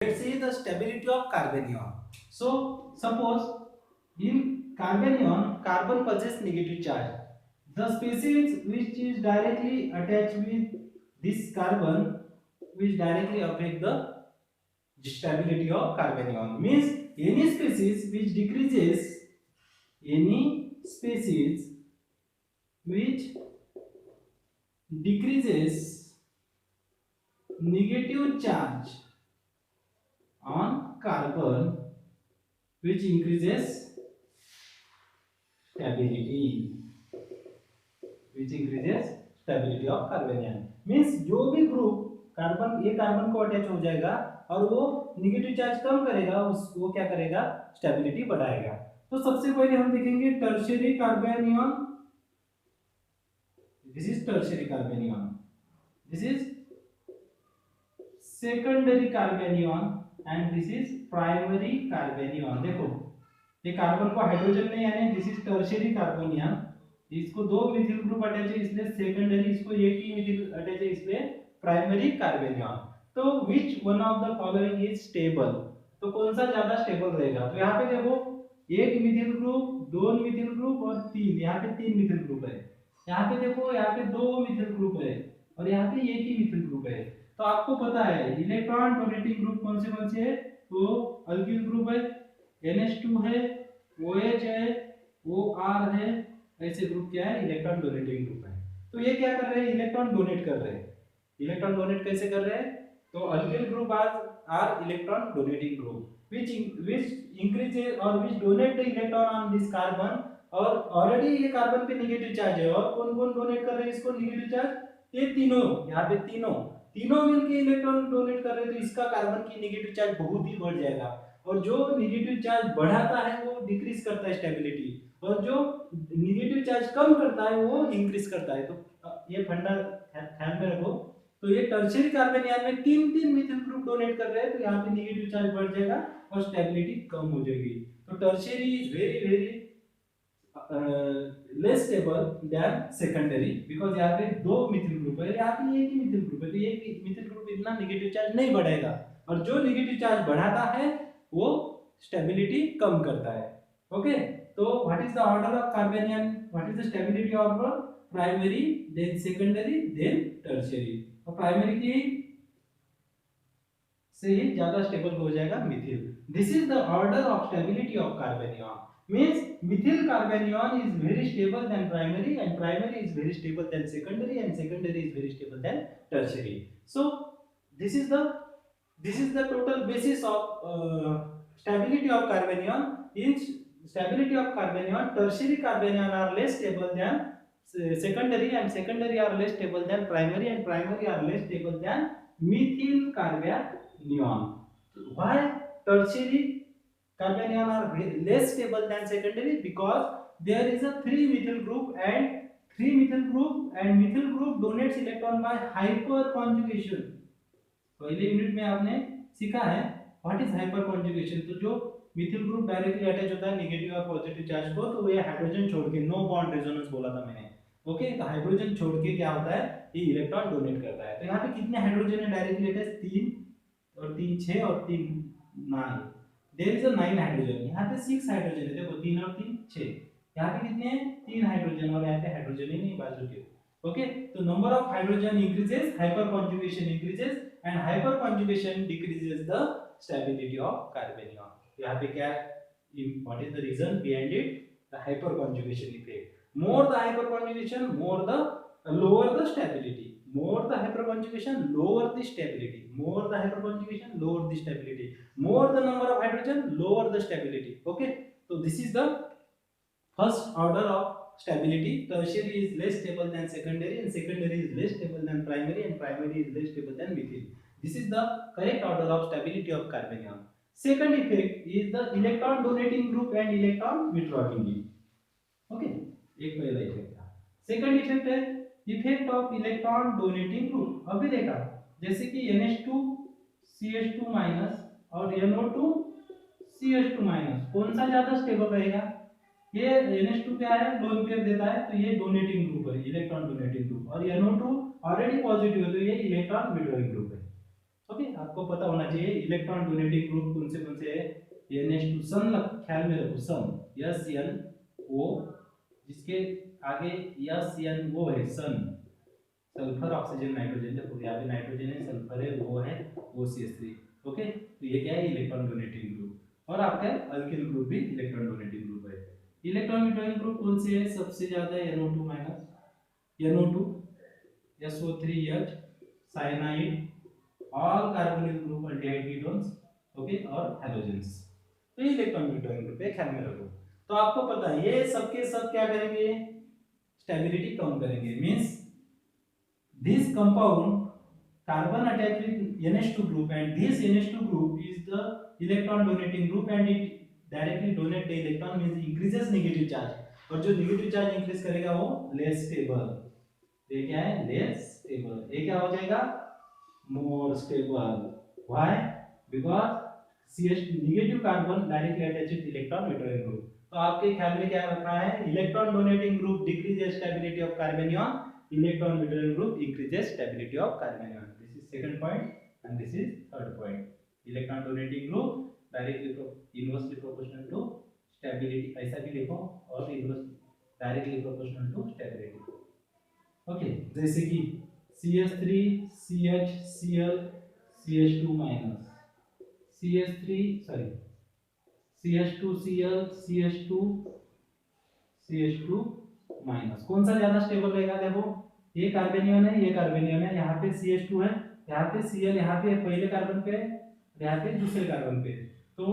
Let's see the stability of carbanion. So suppose in carbanion, carbon possesses negative charge. The species which is directly attached with this carbon, which directly affect the stability of carbanion, means any species which decreases, any species which decreases negative charge on carbon, which increases stability, which increases stability of carbanion. Means जो भी group carbon ये carbon को attach हो जाएगा और वो negative charge कम करेगा, उसको क्या करेगा, स्टेबिलिटी बढ़ाएगा. तो सबसे पहले हम देखेंगे tertiary carbanion. This is tertiary carbanion, this is secondary carbanion and this is primary carbanion. देखो ये कार्बन को हाइड्रोजन में यानी दिस इज टर्शियरी कार्बोनियन, इसको दो मिथिल ग्रुप अटैच है इसलिए सेकेंडरी, इसको एक ही मिथिल अटैच है इसलिए प्राइमरी कार्बेनियन. तो which one of the following is stable, तो कौन सा ज्यादा स्टेबल रहेगा. तो यहाँ पे देखो एक मिथिल ग्रुप, दो मिथिल ग्रुप और तीन, यहाँ पे तीन मिथिल ग्रुप है. यहाँ पे देखो यहाँ पे दो मिथिल ग्रुप है और यहाँ पे एक ही मिथिल ग्रुप है. तो आपको पता है इलेक्ट्रॉन डोनेटिंग ग्रुप कौन से है, तो अल्किल ग्रुप है, NH2 है, OH है, OR है, ऐसे ग्रुप क्या है, इलेक्ट्रॉन डोनेटिंग ग्रुप है. तो ये क्या कर रहे हैं, इलेक्ट्रॉन डोनेट कर रहे हैं. इलेक्ट्रॉन डोनेट कैसे कर रहे हैं, तो alkyl group are electron donating group which increases or which donate the electron on this carbon. और ऑलरेडी ये कार्बन पे नेगेटिव चार्ज है और कौन कौन डोनेट कर रहे हैं इसको नेगेटिव चार्ज, ये तीनों, यहाँ पे तीनों तीनों मिलके इलेक्ट्रॉन डोनेट कर रहे हैं. तो इसका कार्बन की नेगेटिव चार्ज बहुत ही बढ़ जाएगा और जो नेगेटिव चार्ज बढ़ाता है वो डिक्रीज करता है स्टेबिलिटी और जो नेगेटिव चार्ज कम करता है वो इंक्रीज करता है. तो ये फंडा ध्यान में रखो. तो ये टर्शियरी कार्बेनियन में तीन तीन मिथिल ग्रुप डोनेट कर रहे हैं तो यहाँ पे नेगेटिव चार्ज बढ़ जाएगा और स्टेबिलिटी कम हो जाएगी. तो tertiary is very very less stable then secondary because यहाँ पे दो मिथिल ग्रुप है, यहाँ पे एक ही मिथिल ग्रुप है. तो एक मिथिल ग्रुप इतना नेगेटिव चार्ज नहीं बढ़ाएगा और जो नेगेटिव चार्ज बढ़ाता है वो स्टेबिलिटी कम करता है. ओके, तो what is the order of carbanion, what is the stability order, primary then secondary then tertiary. और प्राइमरी की से ही ज्यादा स्टेबल हो जाएगा methyl. This is the order of stability of carbanion. means methyl carbanion is very stable than primary and primary is very stable than secondary and secondary is very stable than tertiary. So this is the total basis of stability of carbanion. In stability of carbanion, tertiary carbanion are less stable than secondary and secondary are less stable than primary and primary are less stable than methyl carbanion. Why tertiary carbanion are less stable than secondary, because there is a 3 methyl group and 3 methyl group and methyl group donates electron by hyperconjugation. पहले unit में आपने सीखा है what is hyper conjugation. तो जो methyl group directly attach होता है negative और पॉजिटिव चार्ज को, तो ये हाइड्रोजन छोड़ के नो बॉन्ड रेजोनेंस बोला था मैंने. ओके, तो हाइड्रोजन छोड़ के क्या होता है, ये इलेक्ट्रॉन डोनेट करता है. तो यहाँ पे कितने हाइड्रोजन है डायरेक्टली अटैच, 3 और 3 6 और 3 9. There is a 9 hydrogen. यहाँ पे 6 हाइड्रोजन है, देखो 3 और 3 6. यहाँ पे कितने हैं, 3 हाइड्रोजन और यहाँ पे हाइड्रोजन ही नहीं बाजू के. ओके, तो number of hydrogen increases, hyper conjugation increases and hyperconjugation decreases the stability of carbanion. यहाँ पे क्या, what is the reason behind it, the hyperconjugation effect. More the hyperconjugation, more the lower the stability. More the hyperconjugation, lower the stability. More the hyperconjugation, lower the stability. More the number of hydrogen, lower the stability. Okay, so this is the first order of stability. Tertiary is less stable than secondary and secondary is less stable than primary and primary is less stable than methyl. This is the correct order of stability of carbanion. Second effect is the electron donating group and electron withdrawing group. Okay, एक पहला effect था. Second effect है effect of electron donating group. अभी देखा जैसे कि NH2 CH2 minus और NO2 CH2 minus, कौन सा ज्यादा स्टेबल रहेगा, ये NH2 क्या है, लोन पेयर देता है तो ये डोनेटिंग ग्रुप है, इलेक्ट्रॉन डोनेटिंग ग्रुप. और NO2 ऑलरेडी पॉजिटिव है तो ये इलेक्ट्रॉन विड्रॉइंग ग्रुप है. ओके, आपको पता होना चाहिए इलेक्ट्रॉन डोनेटिंग ग्रुप कौन से है। NH2 सन, ख्याल में रखो सन, SnO, जिसके आगे SnO है सन, सल्फर ऑक्सीजन नाइट्रोजन, देखो यहाँ पे नाइट्रोजन है, सल्फर है, वो है OCH3। ओके, तो ये क्या है, इलेक्ट्रॉन डोनेटिंग ग्रुप। और आपका अल्किल ग्रुप भी इलेक्ट्रॉन डोनेटिंग ग्रुप है। इलेक्ट्रॉन विड्रॉइंग ग्रुप कौन से है, सबसे ज्यादा NO2 minus, NO2, SO3H, cyanide, all carbonyl group, aldehyde ketones, okay, और हैलोजेंस। तो ये इलेक्ट्रॉन विड्रॉइंग ग्रुप है, ख्याल में रखो। तो आपको पता है ये सबके सब क्या करेंगे, स्टेबिलिटी कम करेंगे। Means this compound carbon attached with NH2 group, and this NH2 group is the electron donating group and it directly donate the electron, means increases negative charge, और जो नेगेटिव चार्ज इंक्रीज करेगा वो less stable, ये क्या है, less stable. ये क्या हो जाएगा, more stable. Why, because CH negative carbon directly attached with electron withdrawing group. तो आपके ख्याल में क्या रखना है, electron donating group decreases stability of carbanion, electron withdrawing group increases stability of carbanion. This is second point and this is third point. Electron donating group directly inversely proportional to stability, ऐसा भी लिखो, और inverse directly proportional to stability. Okay, जैसे कि CH3 CH Cl CH2 minus, CH3 sorry CH2 Cl CH2 CH2 minus, कौन सा ज्यादा stable रहेगा, देखो ये कार्बेनियन है, ये कार्बेनियन है, यहाँ पे CH2 है, यहाँ पे Cl, यहाँ पे पहले कार्बन पे, यहाँ पे दूसरे कार्बन पे। तो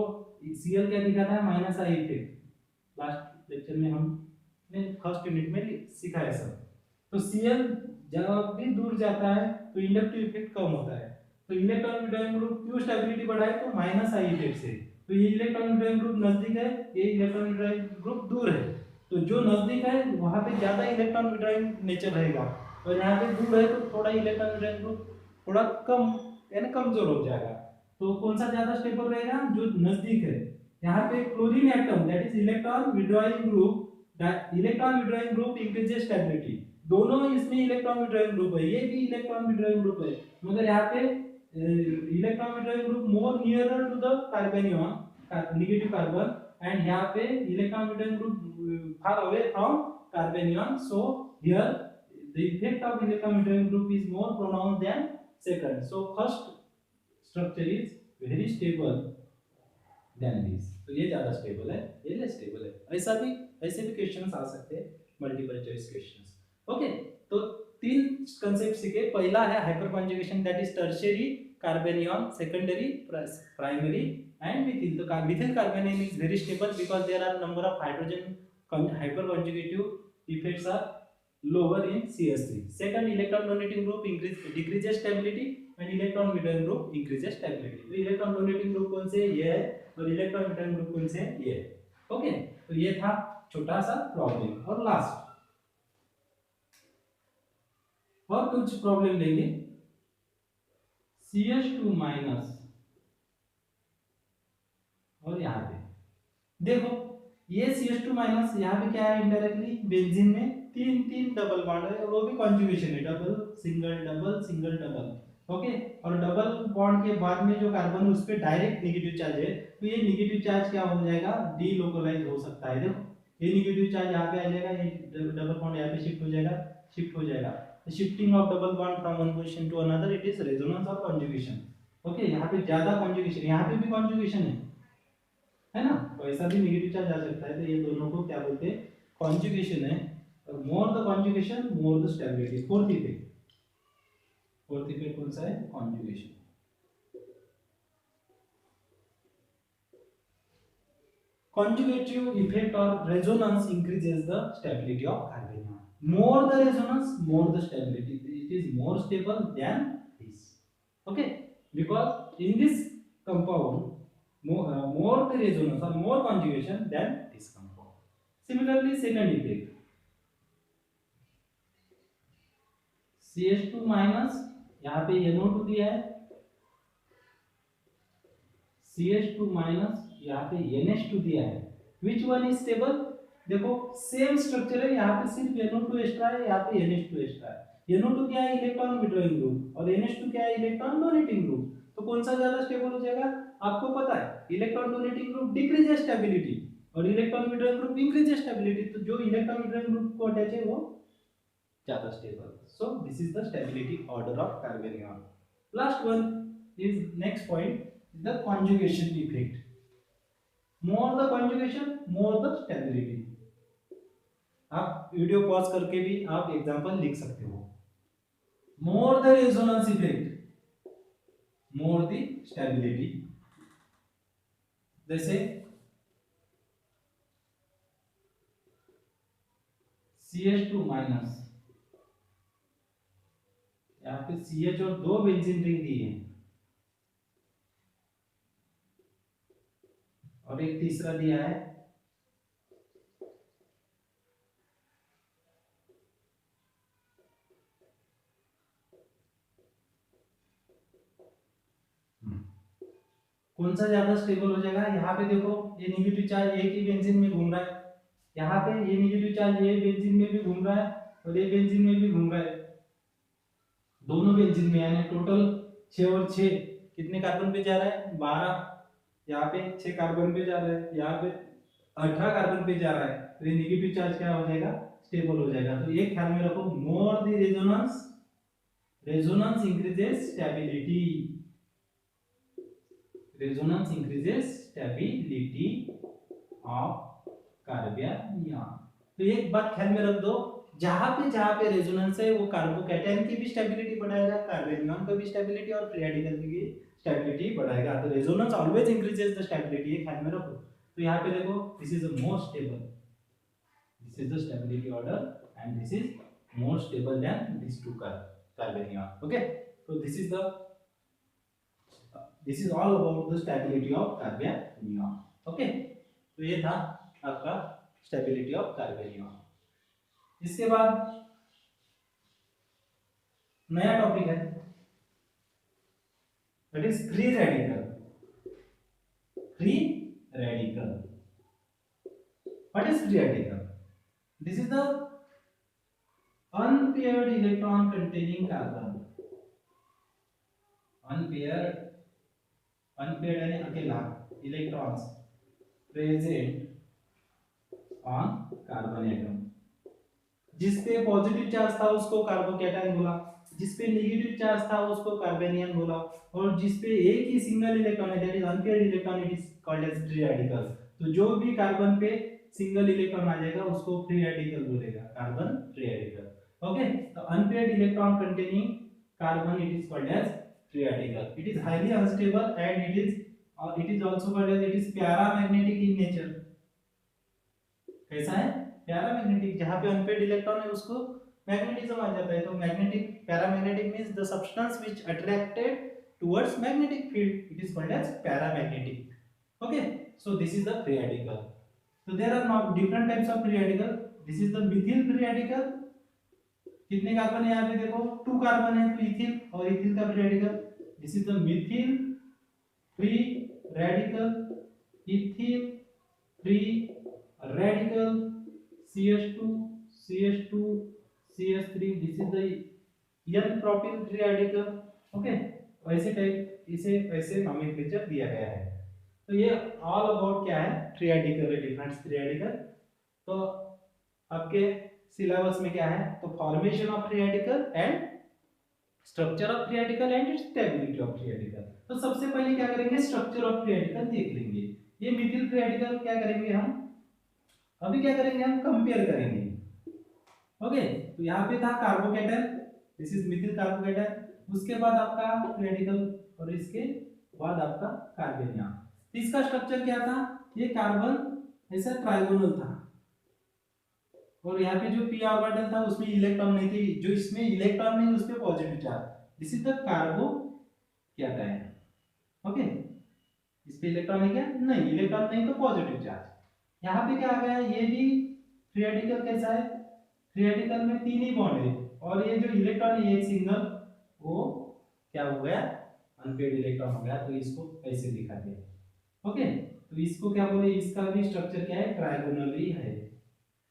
Cl क्या दिखाता है, minus I effect. Last lecture में हमने फर्स्ट यूनिट में सिखाया सब। तो Cl जब भी दूर जाता है तो इंडक्टिव इफेक्ट कम होता है। तो इलेक्ट्रॉन विड्रॉइंग ग्रुप क्यों स्टेबिलिटी बढ़ाए, तो माइनस आई इफेक्ट से। तो ये इलेक्ट्रॉन विड्रॉइंग ग्रुप नजदीक है, ये इलेक्ट्रॉन विड्रॉइंग ग्रुप दूर है। तो जो नजदीक है वहां पे ज्यादा इलेक्ट्रॉन विड्रॉइंग नेचर रहेगा, और यहाँ पे दूर है तो थोड़ा इलेक्ट्रॉन विड्रॉइंग ग्रुप थोड़ा कम यानी कमजोर हो जाएगा। तो कौन सा ज्यादा स्टेबल रहेगा, जो नजदीक है। यहाँ पे chlorine atom, that is electron withdrawing group increases stability. दोनों इसमें इलेक्ट्रॉन विड्रॉइंग ग्रुप है, ये भी इलेक्ट्रॉन विड्रॉइंग ग्रुप है, मगर यहाँ पे electron withdrawing group more nearer to the carbanion, negative carbon, and यहाँ पे electron withdrawing group far away from carbanion. So here the effect of electron withdrawing group is more pronounced than second. So first structure is very stable than this. तो ये ज्यादा stable है, ये less stable है। ऐसे भी questions आ सकते हैं, मल्टीपल चॉइस क्वेश्चंस। ओके, तो तीन कंसेप्ट सीखे। पहला है hyperconjugation, that is tertiary carbanion, secondary primary and methyl. The methyl carbanion is very stable because there are number of hydrogen hyperconjugative effects are lower in CH3. Second, electron donating group decreases stability and electron withdrawing group increases stability. तो electron donating group कौन से, ये है, और electron withdrawing group कौन से, ये है। ओके, तो ये था छोटा सा प्रॉब्लम। और लास्ट और कुछ प्रॉब्लम लेंगे। CH2 माइनस, और यहाँ पे देखो ये CH2 माइनस, यहाँ पे क्या है, इनडायरेक्टली बेंजीन में तीन डबल बॉन्ड है, और वो भी कॉन्जुगेशन है, double single double single double. Okay, और डबल बॉन्ड के बाद में जो कार्बन है उस पे डायरेक्ट नेगेटिव चार्ज है, तो ये नेगेटिव चार्ज क्या हो जाएगा, डीलोकलाइज हो सकता है। देखो ये नेगेटिव चार्ज यहाँ पे आ जाएगा, ये डबल बॉन्ड यहाँ पे शिफ्ट हो जाएगा। Shifting of double bond from one position to another, it is resonance और कॉन्जुगेशन। ओके, यहाँ पे ज्यादा कॉन्जुगेशन, यहाँ पे भी कॉन्जुगेशन है ना, तो ऐसा भी नेगेटिव चार्ज आ सकता है। तो ये दोनों को क्या बोलते हैं, कॉन्जुगेशन है, और मोर the conjugation more the stability. Fourth effect कौन सा है, conjugation. Conjugative effect or resonance increases the stability of carbanion. More the resonance, more the stability. It is more stable than this. Okay, because in this compound, more the resonance or more conjugation than this compound. Similarly, second effect, CH2 minus, यहाँ पे NO2 दिया है, CH2 minus, यहाँ पे NH2 दिया है। Which one is stable? देखो same structure है, यहाँ पे सिर्फ NO2 एक्स्ट्रा है, यहाँ पे NH2 एक्स्ट्रा है। NO2 क्या है, इलेक्ट्रॉन विड्रॉइंग ग्रुप, और NH2 क्या है, इलेक्ट्रॉन डोनेटिंग ग्रुप। तो कौन सा ज्यादा स्टेबल हो जाएगा? आपको पता है electron donating group decreases stability और electron withdrawing group increases stability, तो जो इलेक्ट्रॉन विड्रॉइंग ग्रुप को अटैच है वो ज्यादा stable. So this is the stability order of carbanion. Last one is next point, the conjugation effect. More the conjugation more the stability. आप video pause करके भी आप एग्जांपल लिख सकते हो। More the resonance effect more the stability. जैसे CH2 minus, यहाँ पे CH और दो बेंजीन रिंग दी है और एक तीसरा दिया है कौन सा ज्यादा स्टेबल हो जाएगा? यहाँ पे देखो ये नेगेटिव चार्ज एक ही बेंजीन में घूम रहा है, यहाँ पे ये नेगेटिव चार्ज ये बेंजीन में भी घूम रहा है और ये बेंजीन में भी घूम रहा है, दोनों बेंजीन में, यानी टोटल 6 और 6 कितने कार्बन पे जा रहा है? 12। यहाँ पे 6 कार्बन पे जा रहा है, यहाँ पे 18 कार्बन पे जा रहा है, तो ये नेगेटिव चार्ज क्या हो जाएगा? स्टेबल हो जाएगा। तो ये ख्याल में रखो, more the resonance, resonance increases stability, resonance increases stability of carbanion. तो एक बात ख्याल में रख दो, जहां पे रेजोनेंस है वो कार्बोकैटायन की भी स्टेबिलिटी बढ़ाएगा, कार्बेनियन का भी स्टेबिलिटी और फ्री रेडिकल की भी स्टेबिलिटी बढ़ाएगा। तो resonance always increases the stability, ये ख्याल में रखो। तो यहाँ पे देखो this is the most stable, this is the stability order and this is more stable than this two carbanion. Okay, तो this is all about the stability of carbanion. Okay, तो ये था आपका स्टेबिलिटी ऑफ कार्बेनियन। इसके बाद नया topic है, that is free radical. Free radical, what is free radical? This is the unpaired electron containing carbon, unpaired यानी अकेला electrons present on carbon atom. जिस पे पॉजिटिव चार्ज था उसको कार्बोकैटायन बोला, जिस पे नेगेटिव चार्ज था उसको कार्बेनियन बोला, और जिस पे एक ही सिंगल इलेक्ट्रॉन है that is unpaired electron, it is called as free radical. तो जो भी कार्बन पे सिंगल इलेक्ट्रॉन आ जाएगा उसको फ्री रेडिकल बोलेगा, कार्बन फ्री रेडिकल। ओके, तो unpaired electron containing carbon it is called as free radical. It is highly unstable and it is also called as it is paramagnetic in nature। कैसा है? Paramagnetic. जहां पे unpaired electron है उसको magnetism आ जाता है, तो magnetic, paramagnetic means the substance which attracted towards magnetic field, it is called as paramagnetic. Okay, so this is the free radical. So there are now different types of free radical. This is the methyl free radical। कितने carbon है यहाँ पे देखो? 2 carbon है, तो ethyl और ethyl का free radical. This is the methyl free radical, ethyl free radical, CH2, CH2, CH3। This is the N-propyl free radical। Okay, वैसे टाइप इसे वैसे नोमेनक्लेचर दिया गया है। तो ये ऑल अबाउट क्या है? Free radical, different free radical. तो आपके सिलेबस में क्या है? तो formation of free radical and structure of free radical and stability of free radical. तो सबसे पहले क्या करेंगे? स्ट्रक्चर ऑफ फ्री रेडिकल देख लेंगे। ये मिथिल फ्री रेडिकल क्या करेंगे हम? अभी क्या करेंगे? हम कंपेयर करेंगे। ओके, तो यहाँ पे था carbocation, this is Mithil carbocation. उसके बाद आपका फ्री रेडिकल और इसके बाद आपका कार्बेनियन। इसका स्ट्रक्चर क्या था? ये कार्बन ऐसा ट्राइगोनल था और यहाँ पे जो p ऑर्बिटल था उसमें इलेक्ट्रॉन नहीं थी, जो इसमें इलेक्ट्रॉन नहीं उस पे positive charge, this is the carbocation. Okay, इस पे इलेक्ट्रॉन है क्या? नहीं, इलेक्ट्रॉन नहीं तो पॉजिटिव चार्ज। यहाँ पे क्या आ गया? ये भी फ्री रेडिकल कैसा है? फ्री रेडिकल में 3 ही बॉन्ड है और ये जो इलेक्ट्रॉन है एक सिंगल, वो क्या हो गया? अनपेयर्ड इलेक्ट्रॉन हो गया, तो इसको ऐसे दिखा दिया। ओके, तो इसको क्या बोले? इसका भी स्ट्रक्चर क्या है? ट्राइगोनल ही है,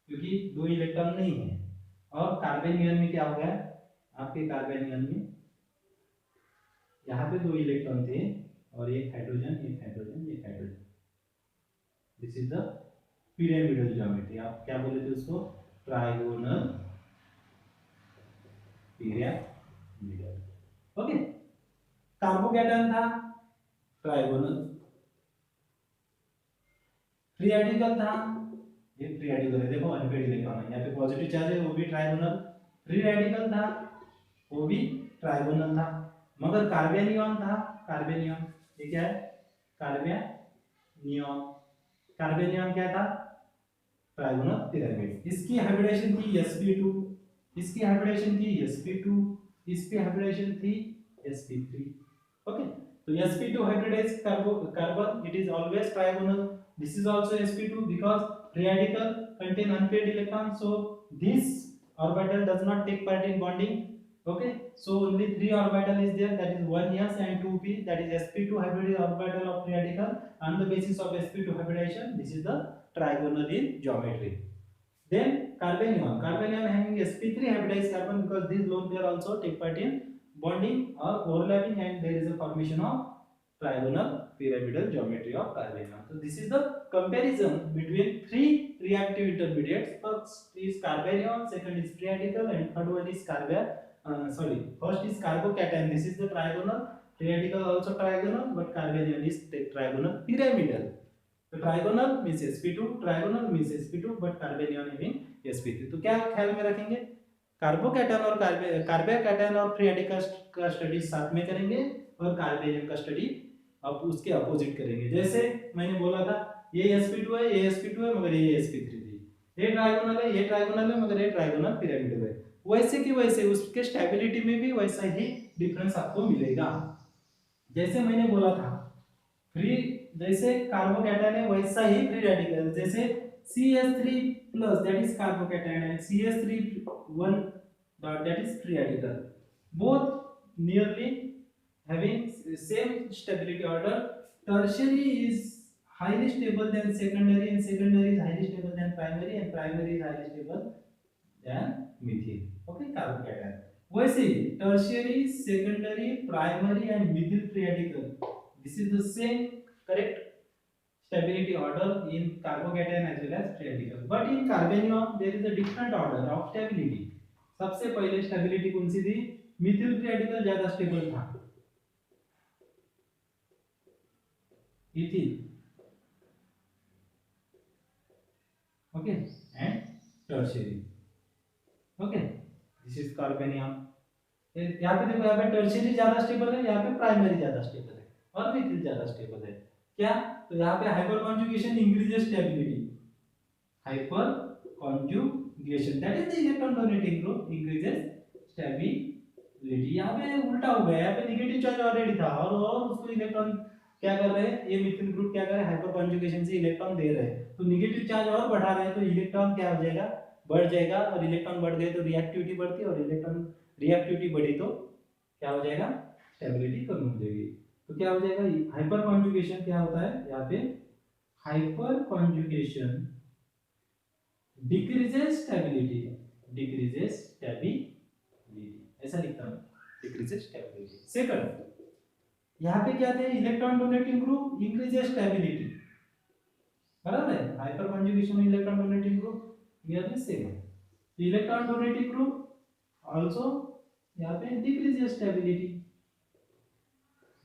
क्योंकि 2 इलेक्ट्रॉन नहीं है। और कार्बेनियन में क्या हो गया? आपके कार्बेनियन में यहाँ पे 2 इलेक्ट्रॉन थे और एक हाइड्रोजन, एक हाइड्रोजन, एक hydrogen. This is the pyramidal geometry. आप क्या बोले थे उसको? Trigonal pyramidal. ओके। कार्बोकैटायन था ट्राइगोनल, फ्री रेडिकल था, ये फ्री रेडिकल है, देखो अनपेड इलेक्ट्रॉन है, यहाँ पे पॉजिटिव चार्ज है वो भी ट्राइगोनल। फ्री रेडिकल था वो भी ट्राइगोनल था। मगर कार्बेनियन था, कार्बेनियन, ये क्या है? कार्बेनियन। कार्बेनियन क्या था? Trigonal pyramid. इसकी हाइब्रिडेशन थी sp2, इसकी हाइब्रिडेशन थी sp2, इसकी हाइब्रिडेशन थी sp3। ओके, तो sp2 hybridized carbon, it is always trigonal. This is also sp2 because free radical contain unpaired electron, so this orbital does not take part in bonding. Okay, so only 3 orbital is there, that is 1s and 2p, that is sp2 hybrid orbital of free radical. On the basis of sp2 hybridization, this is the trigonal in geometry. Then carbanion, carbanion having sp3 hybridized carbon because these lone pair also take part in bonding or overlapping, and there is a formation of trigonal pyramidal geometry of carbanion. So this is the comparison between 3 reactive intermediates. First is carbanion, second is free radical, and third one is first is carbocation. This is the trigonal, free radical also trigonal, but carbanion is trigonal pyramidal. तो trigonal means sp2, trigonal means sp2, but carbanion mean sp3। तो क्या ख्याल में रखेंगे? Carbocation और carbocation और free radical का study साथ में करेंगे और कार्बेनियन का स्टडी अब उसके अपोजिट करेंगे। जैसे मैंने बोला था ये sp2 है, ये sp2 है, मगर ये sp3 थी। ये ट्राइगोनल है, ये ट्राइगोनल है, मगर ये ट्राइगोनल पिरामिडल है। वैसे की वैसे उसके स्टेबिलिटी में भी वैसा ही डिफरेंस आपको मिलेगा। जैसे मैंने बोला था फ्री, जैसे कार्बोकैटायन है वैसा ही फ्री रेडिकल, जैसे CH3 plus that is carbocation and CH3 1 dot that is free radical, both nearly having same stability order. Tertiary is highly stable than secondary, and secondary is highly stable than primary, and primary is highly stable than methyl. Okay, carbocation वैसे ही tertiary, secondary, primary and methyl free radical, this is the same correct stability order in carbocation as well as free radical, but in carbanion there is a different order of stability. सबसे पहले stability कौन सी थी? Mithil free radical ज्यादा stable था, ethyl, okay, and tertiary. Okay, this is carbanion. यहाँ पे देखो, यहाँ पे टर्शियरी ज्यादा स्टेबल है, यहाँ पे प्राइमरी ज्यादा स्टेबल है और मिथिल ज्यादा स्टेबल है। क्या? तो यहाँ पे hyper conjugation increases stability, hyper conjugation that is the electron donating group increases stability. यहाँ पे उल्टा हो गया, यहाँ पे नेगेटिव चार्ज ऑलरेडी था और उसको इलेक्ट्रॉन क्या कर रहे हैं, ये मिथिल ग्रुप क्या कर रहे हैं, हाइपर कॉन्जुगेशन से इलेक्ट्रॉन दे रहे हैं, तो नेगेटिव चार्ज और बढ़ा रहे हैं, तो इलेक्ट्रॉन क्या हो जाएगा, बढ़ जाएगा, और इलेक्ट्रॉन बढ़ गए तो रिएक्टिविटी बढ़ती है, और इलेक्ट्रॉन रिएक्टिविटी बढ़ी तो क्या हो जाएगा, स्टेबिलिटी कम हो जाएगी। तो क्या हो जाएगा, हाइपर कॉन्जुगेशन क्या होता है, यहाँ पे hyper conjugation decreases stability, decreases stability, ऐसा लिखता हूं, डिक्रीजेस स्टेबिलिटी। सेकंड, यहाँ पे क्या थे, electron donating group increases stability, बराबर है, हाइपर कॉन्जुगेशन में electron donating group nearly same है, इलेक्ट्रॉन डोनेटिंग ग्रुप आल्सो यहाँ पे डिक्रीजेस स्टेबिलिटी।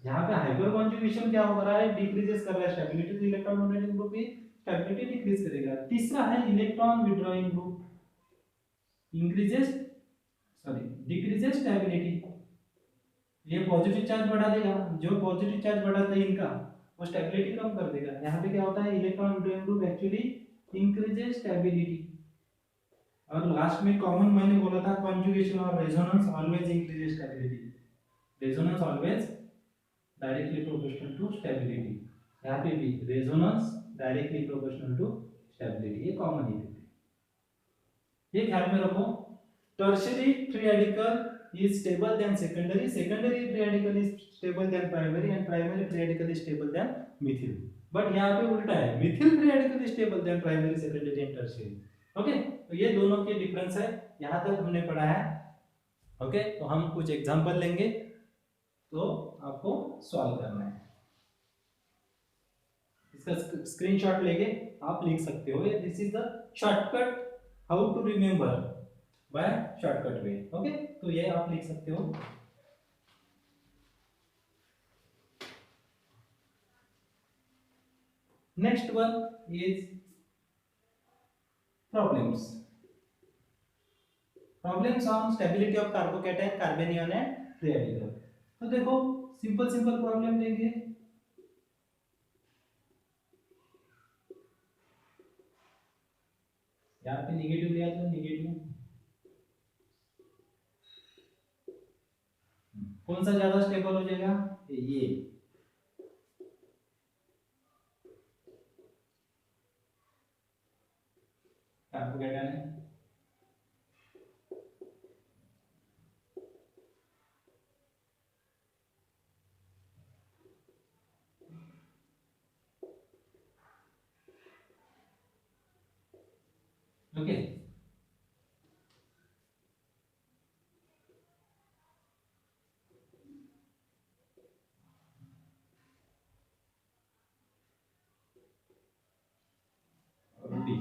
यहाँ पे हाइपर कॉन्जुगेशन क्या हो रहा है, डिक्रीजेस कर रहा है स्टेबिलिटी, तो इलेक्ट्रॉन डोनेटिंग ग्रुप भी स्टेबिलिटी डिक्रीज करेगा। तीसरा है electron withdrawing group, increases decreases stability, ये पॉजिटिव चार्ज बढ़ा देगा, जो पॉजिटिव चार्ज बढ़ाता है इनका वो स्टेबिलिटी कम कर देगा। यहाँ पे क्या होता है, electron withdrawing group actually increases stability. और लास्ट में कॉमन मैंने बोला था, कॉन्जुगेशन और resonance always increases stability, resonance always directly proportional to stability, यहाँ पे भी resonance directly proportional to stability, ये कॉमन है, ये ख्याल में रखो। Tertiary free radical is stable than secondary, secondary free radical is stable than primary, and primary free radical is stable than methyl, but यहाँ पे उल्टा है, methyl free radical is stable than primary, secondary and tertiary। Okay, तो ये दोनों के difference है, यहाँ तक हमने पढ़ा है। ओके, तो हम कुछ एग्जांपल लेंगे। तो आपको सॉल्व करना है। इसका स्क्रीनशॉट लेके आप लिख सकते हो। This is the shortcut how to remember by shortcut way. Okay, तो ये आप लिख सकते हो। Next one is problems. Problems on stability of carbocation, carbanion and free radical. तो देखो सिंपल सिंपल प्रॉब्लम लेंगे। यहाँ पे नेगेटिव लिया तो नेगेटिव कौन सा ज्यादा स्टेबल हो जाएगा, ये कार्बोकैटायन है। Okay, B.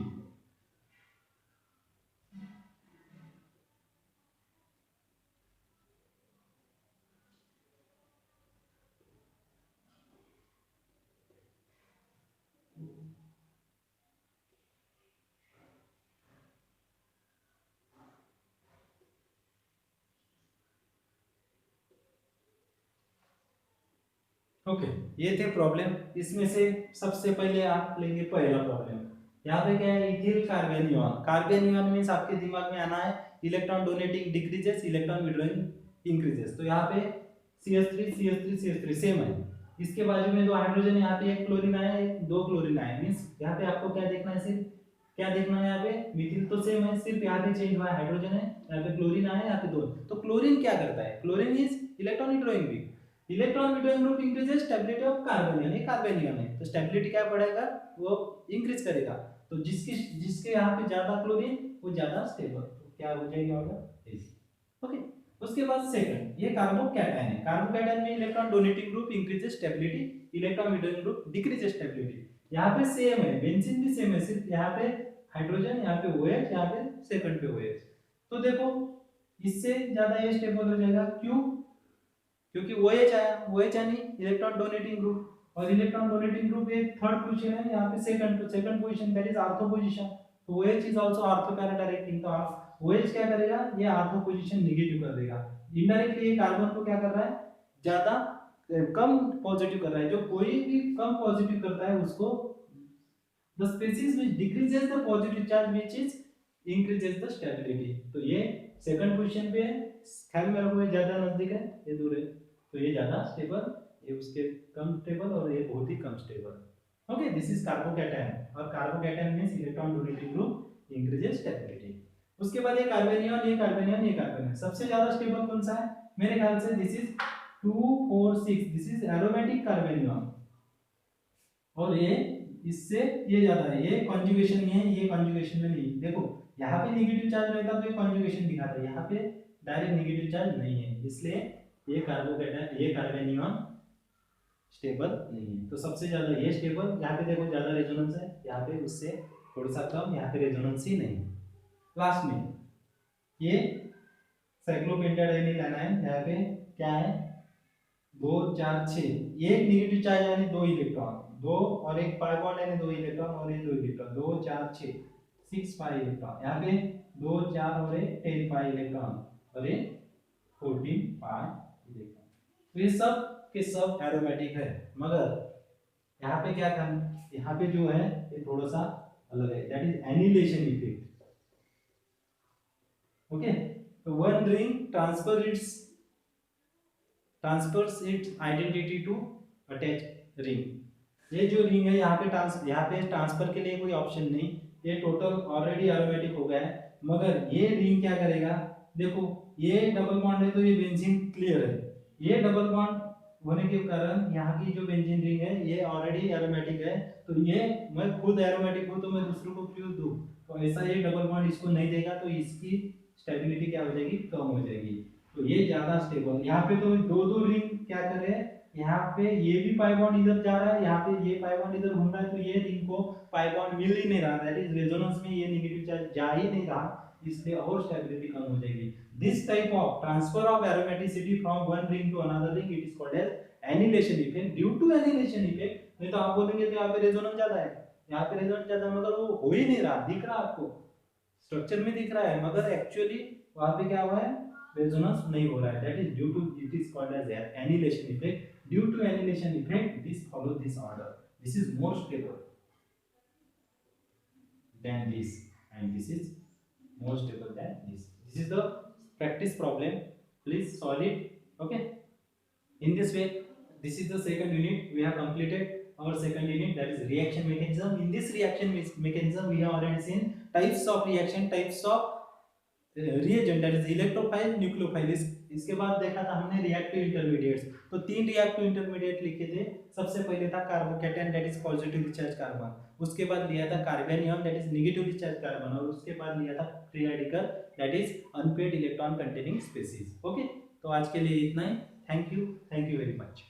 ओके, ये थे प्रॉब्लम। इसमें से सबसे पहले आप लेंगे पहला प्रॉब्लम। यहाँ पे क्या है, इथिल कार्बेनियन। कार्बेनियन मींस आपके दिमाग में आना है electron donating decreases, electron withdrawing increases. तो यहाँ पे CH3 CH3 CH3 सेम है। इसके बाजू में दो हाइड्रोजन, यहाँ पे एक क्लोरीन आया है, दो क्लोरीन आया, मींस यहाँ पे आपको क्या देखना है, सिर्फ क्या देखना है, यहाँ पे मिथिल तो सेम है, सिर्फ यहाँ पे चेंज हुआ है, हाइड्रोजन है, यहाँ पे क्लोरीन आया है, यहाँ पे दो। तो क्लोरीन क्या करता है, chlorine is electron withdrawing group. Electron withdrawing group increases stability of carbon, यानी कार्बेनियन है, तो स्टेबिलिटी क्या बढ़ेगा, वो इंक्रीज करेगा। तो जिसकी जिसके यहाँ पे ज्यादा क्लोरीन वो ज्यादा स्टेबल, तो क्या हो जाएगा ऑर्डर इज। ओके, उसके बाद सेकंड, ये कार्बोकैटायन है। कार्बोकैटायन में electron donating group increases stability, electron withdrawing group decreases stability. यहाँ पे सेम है, बेंजीन भी सेम है, सिर्फ यहाँ पे हाइड्रोजन, यहाँ पे OH, यहाँ पे सेकंड पे OH। तो देखो इससे ज्यादा ये स्टेबल हो जाएगा, क्यों, क्योंकि OH आया, OH यानी इलेक्ट्रॉन डोनेटिंग ग्रुप, और इलेक्ट्रॉन डोनेटिंग ग्रुप एक थर्ड पोजीशन है, यहाँ पे second position, that is ortho position. तो OH is also ortho para directing. तो OH क्या करेगा, ये ऑर्थो पोजीशन नेगेटिव कर देगा। इनडायरेक्टली ये कार्बन को क्या कर रहा है, ज्यादा कम पॉजिटिव कर रहा है। जो कोई भी कम पॉजिटिव करता है उसको the species which decreases the positive charge which is increases the stability। तो ये सेकंड पोजीशन पे है, ख्याल में रखो, ये ज्यादा नजदीक है, ये दूर है, तो ये ज्यादा स्टेबल, ये उसके कम स्टेबल, और ये बहुत ही कम stable. Okay, this is carbocation, और carbocation means electron donating group increases stability. उसके बाद ये कार्बेनियन, ये कार्बेनियन, ये कार्बेनियन, सबसे ज्यादा स्टेबल कौन सा है, मेरे ख्याल से this is 2 4 6, this is aromatic carbanion, और ये इससे ये ज्यादा है, ये कॉन्जुगेशन में है, ये कॉन्जुगेशन में नहीं। देखो यहाँ पे नेगेटिव चार्ज रहता तो ये कॉन्जुगेशन दिखाता, यहाँ पे डायरेक्ट नेगेटिव चार्ज नहीं है, इसलिए ये कार्बोकैटायन, ये कार्बेनियन स्टेबल नहीं है। तो सबसे ज्यादा ये स्टेबल, यहाँ पे देखो ज्यादा रेजोनेंस है, यहाँ पे उससे थोड़ा सा कम, यहाँ पे रेजोनेंस ही नहीं। लास्ट में ये साइक्लोपेंटाडाइन लेना है, यहाँ पे क्या है, 2 4 6, एक नेगेटिव चार्ज यानी 2 इलेक्ट्रॉन, 2 और एक पाई बॉन्ड यानी 2 इलेक्ट्रॉन, और ये 2 इलेक्ट्रॉन, 2 4 6 6 पाई इलेक्ट्रॉन, यहाँ पे 2 4 और एक 10 पाई इलेक्ट्रॉन, और ये 14 पाई इलेक्ट्रॉन। तो ये सब के सब एरोमेटिक है, मगर यहाँ पे क्या था, यहाँ पे जो है ये थोड़ा सा अलग है, that is annelation effect. Okay, तो one ring transfers its identity to attach ring. ये जो रिंग है यहाँ पे ट्रांसफर के लिए कोई ऑप्शन नहीं, ये टोटल ऑलरेडी एरोमेटिक हो गया है। मगर ये रिंग क्या करेगा, देखो ये डबल बॉन्ड है तो ये बेंजीन क्लियर है, ये डबल बॉन्ड होने के कारण यहाँ की जो बेंजीन रिंग है ये ऑलरेडी एरोमेटिक है, तो ये मैं खुद एरोमेटिक हूँ तो मैं दूसरों को क्यों दूं, तो ऐसा ये डबल बॉन्ड इसको नहीं देगा, तो इसकी स्टेबिलिटी क्या हो जाएगी, कम हो जाएगी। तो ये ज्यादा स्टेबल। यहाँ पे तो दो दो रिंग क्या कर रहे हैं, यहाँ पे ये भी पाई बॉन्ड इधर जा रहा है, यहाँ पे ये पाई बॉन्ड इधर घूम रहा है, तो ये रिंग को पाई बॉन्ड मिल ही नहीं रहा, दैट इज रेजोनेंस में ये नेगेटिव चार्ज जा ही नहीं रहा, इसलिए और स्टेबिलिटी कम हो जाएगी। This type of transfer of aromaticity from one ring to another ring it is called as annulation effect. Due to annulation effect, नहीं तो आप बोलेंगे तो यहाँ पे रेजोनेंस ज्यादा है, यहाँ पे रेजोनेंस ज्यादा, मगर वो हो ही नहीं रहा, दिख रहा आपको स्ट्रक्चर में दिख रहा है, मगर एक्चुअली वहां पे क्या हुआ है, रेजोनेंस नहीं हो रहा है, that is due to, it is called as annulation effect. Due to annulation effect this follow this order, this is more stable than this and this is more stable than this. This is the practice problem, please solve it. Okay, in this way this is the second unit, we have completed our second unit, that is reaction mechanism. In this reaction mechanism we have already seen types of reaction, types of reagent, that is electrophile nucleophile. इसके बाद देखा था हमने reactive intermediates, तो तीन reactive intermediate लिखे थे। सबसे पहले था carbocation that is positively charge carbon, उसके बाद लिया था carbenium that is negatively charge carbon, और उसके बाद लिया था free radical that is unpaired electron containing species. Okay, तो आज के लिए इतना ही। Thank you very much.